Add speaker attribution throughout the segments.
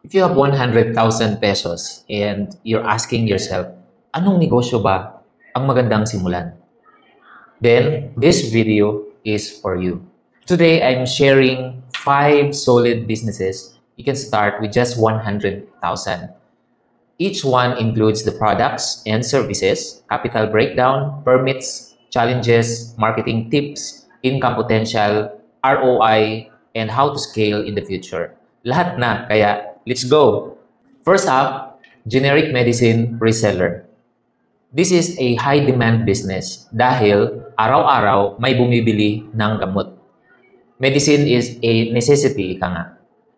Speaker 1: If you have 100,000 pesos and you're asking yourself, anong negosyo ba ang magandang simulan? Then this video is for you. Today, I'm sharing 5 solid businesses you can start with just 100,000. Each one includes the products and services, capital breakdown, permits, challenges, marketing tips, income potential, ROI, and how to scale in the future. Lahat na, kaya let's go! First up, generic medicine reseller. This is a high-demand business dahil araw-araw may bumibili ng gamot. Medicine is a necessity, ika nga.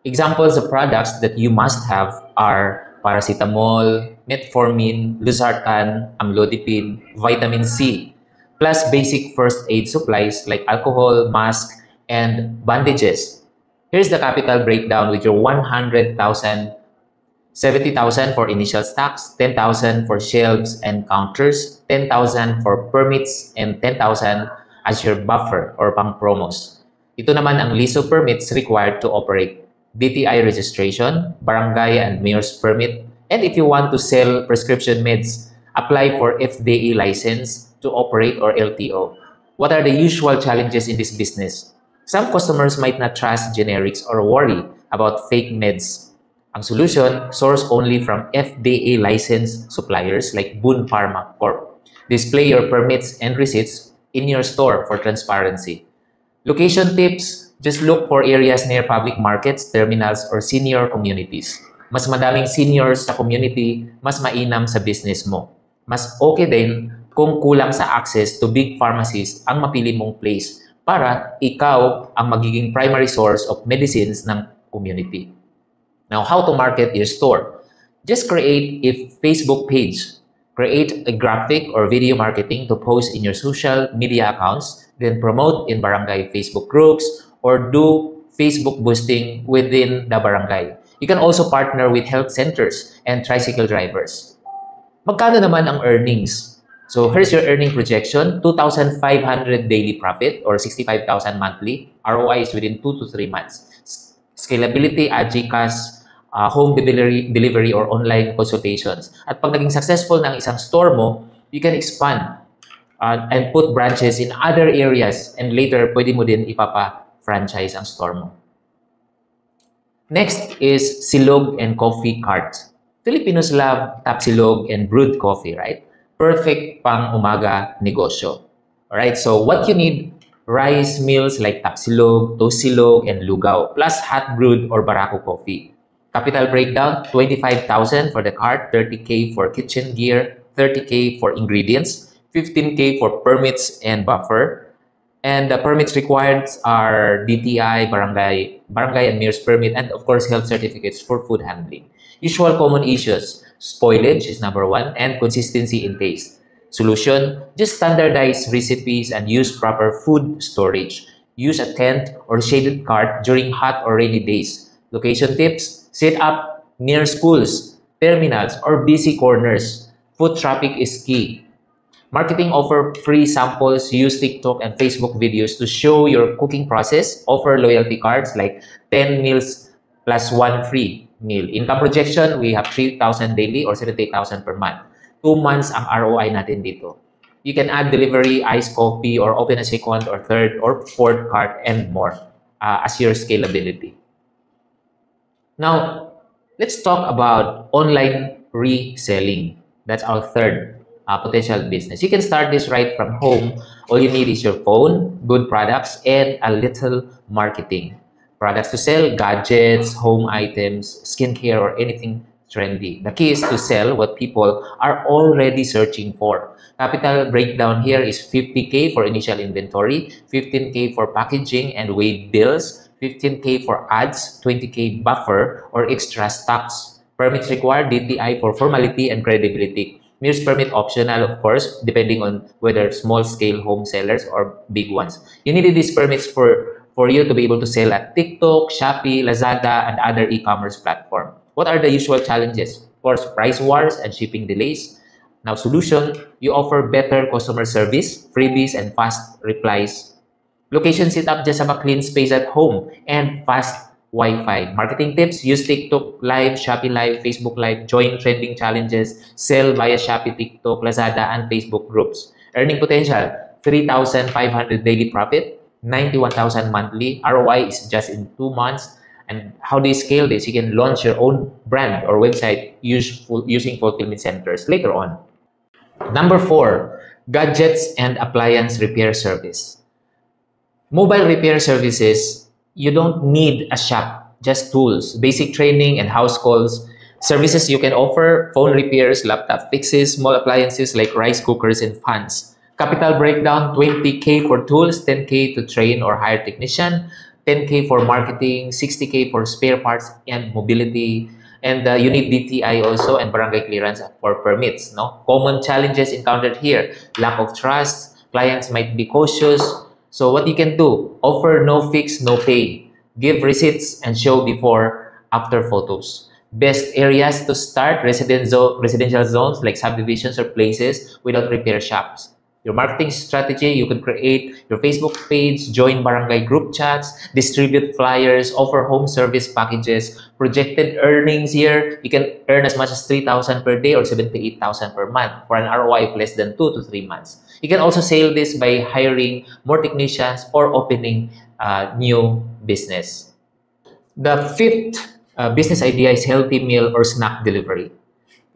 Speaker 1: Examples of products that you must have are paracetamol, metformin, losartan, amlodipine, vitamin C, plus basic first aid supplies like alcohol, mask, and bandages. Here's the capital breakdown with your 100,000, 70,000 for initial stocks, 10,000 for shelves and counters, 10,000 for permits, and 10,000 as your buffer or pang promos. Ito naman ang list of permits required to operate: DTI registration, barangay and mayor's permit, and if you want to sell prescription meds, apply for FDA license to operate or LTO. What are the usual challenges in this business? Some customers might not trust generics or worry about fake meds. Ang solution, source only from FDA licensed suppliers like Boon Pharma Corp. Display your permits and receipts in your store for transparency. Location tips, just look for areas near public markets, terminals, or senior communities. Mas madaming seniors sa community, mas mainam sa business mo. Mas okay din kung kulang sa access to big pharmacies ang mapili mong place para ikaw ang magiging primary source of medicines ng community. Now, how to market your store? Just create a Facebook page. Create a graphic or video marketing to post in your social media accounts, then promote in barangay Facebook groups or do Facebook boosting within the barangay. You can also partner with health centers and tricycle drivers. Magkano naman ang earnings? So here's your earning projection: 2,500 daily profit or 65,000 monthly. ROI is within 2 to 3 months. Scalability, GCash, home delivery or online consultations. At pag naging successful ng isang store mo, you can expand and put branches in other areas, and later pwede mo din ipapa-franchise ang store mo. Next is Silog and Coffee Cart. Filipinos love tapsilog and brewed coffee, right? Perfect pang umaga negosyo. Alright, so what you need: rice meals like tapsilog, tosilog, and lugaw, plus hot brewed or barako coffee. Capital breakdown: 25,000 for the cart, 30K for kitchen gear, 30K for ingredients, 15K for permits and buffer. And the permits required are DTI, barangay and mayor's permit, and of course health certificates for food handling. Usual common issues: spoilage is number 1, and consistency in taste. Solution: just standardize recipes and use proper food storage. Use a tent or shaded cart during hot or rainy days. Location tips: set up near schools, terminals, or busy corners. Foot traffic is key. Marketing: offer free samples, use TikTok and Facebook videos to show your cooking process. Offer loyalty cards like 10 meals plus 1 free meal. Income projection, we have 3,000 daily or 78,000 per month. 2 months ang ROI natin dito. You can add delivery, iced coffee, or open a second or third or fourth cart and more as your scalability. Now, let's talk about online reselling. That's our third potential business. You can start this right from home. All you need is your phone, good products, and a little marketing. Products to sell: gadgets, home items, skincare, or anything trendy. The key is to sell what people are already searching for. Capital breakdown here is 50K for initial inventory, 15K for packaging and weighed bills, 15K for ads, 20K buffer or extra stocks. Permits required: DTI for formality and credibility. Mayor's permit optional, of course, depending on whether small-scale home sellers or big ones. You needed these permits for you to be able to sell at TikTok, Shopee, Lazada, and other e-commerce platform. What are the usual challenges? Of course, price wars and shipping delays. Now, solution: you offer better customer service, freebies, and fast replies. Location setup: just have a clean space at home and fast Wi-Fi. Marketing tips: use TikTok Live, Shopee Live, Facebook Live, join trending challenges, sell via Shopee, TikTok, Lazada, and Facebook groups. Earning potential: 3,500 daily profit, 91,000 monthly. ROI is just in 2 months. And how do you scale this? You can launch your own brand or website using fulfillment centers later on. Number 4, gadgets and appliance repair service. Mobile repair services, you don't need a shop, just tools, basic training, and house calls. Services you can offer: phone repairs, laptop fixes, small appliances like rice cookers and fans. Capital breakdown: 20K for tools, 10K to train or hire technician, 10K for marketing, 60K for spare parts and mobility. And you need DTI also and barangay clearance for permits. No? Common challenges encountered here: lack of trust, clients might be cautious. So what you can do: offer no fix, no pay. Give receipts and show before, after photos. Best areas to start: residential zones like subdivisions or places without repair shops. Your marketing strategy: you can create your Facebook page, join barangay group chats, distribute flyers, offer home service packages. Projected earnings here: you can earn as much as 3,000 per day or 78,000 per month for an ROI of less than 2 to 3 months. You can also sell this by hiring more technicians or opening new business. The fifth business idea is healthy meal or snack delivery.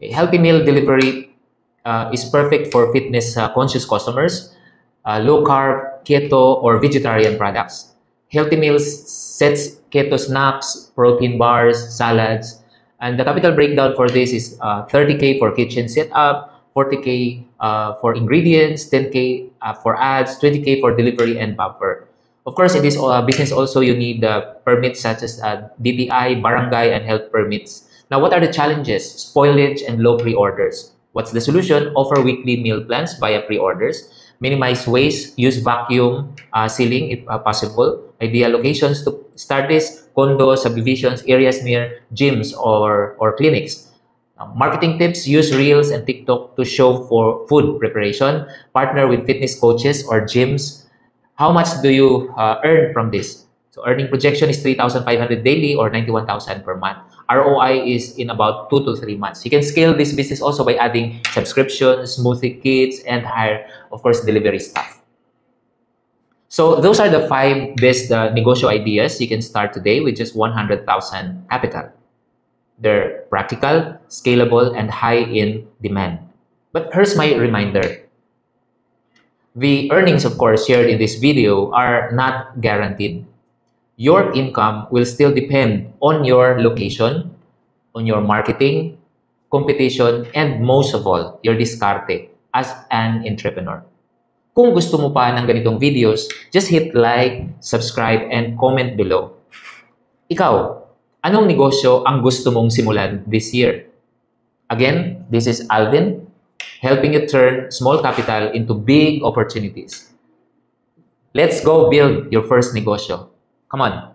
Speaker 1: A healthy meal delivery is perfect for fitness conscious customers, low carb, keto, or vegetarian products. Healthy meals sets keto snacks, protein bars, salads, and the capital breakdown for this is 30K for kitchen setup, 40K for ingredients, 10K for ads, 20K for delivery and bumper. Of course, in this business also you need permits such as DTI, barangay, and health permits. Now, what are the challenges? Spoilage and low pre-orders. What's the solution? Offer weekly meal plans via pre-orders. Minimize waste. Use vacuum sealing if possible. Ideal locations to start this: condos, subdivisions, areas near gyms or clinics. Marketing tips: use Reels and TikTok to show for food preparation. Partner with fitness coaches or gyms. How much do you earn from this? So earning projection is 3,500 daily or 91,000 per month. ROI is in about 2 to 3 months. You can scale this business also by adding subscriptions, smoothie kits, and hire, of course, delivery staff. So those are the 5 best negosyo ideas you can start today with just 100,000 capital. They're practical, scalable, and high in demand. But here's my reminder. The earnings, of course, shared in this video are not guaranteed. Your income will still depend on your location, on your marketing, competition, and most of all, your diskarte as an entrepreneur. Kung gusto mo pa ng ganitong videos, just hit like, subscribe, and comment below. Ikaw, anong negosyo ang gusto mong simulan this year? Again, this is Alvin, helping you turn small capital into big opportunities. Let's go build your first negosyo. Come on.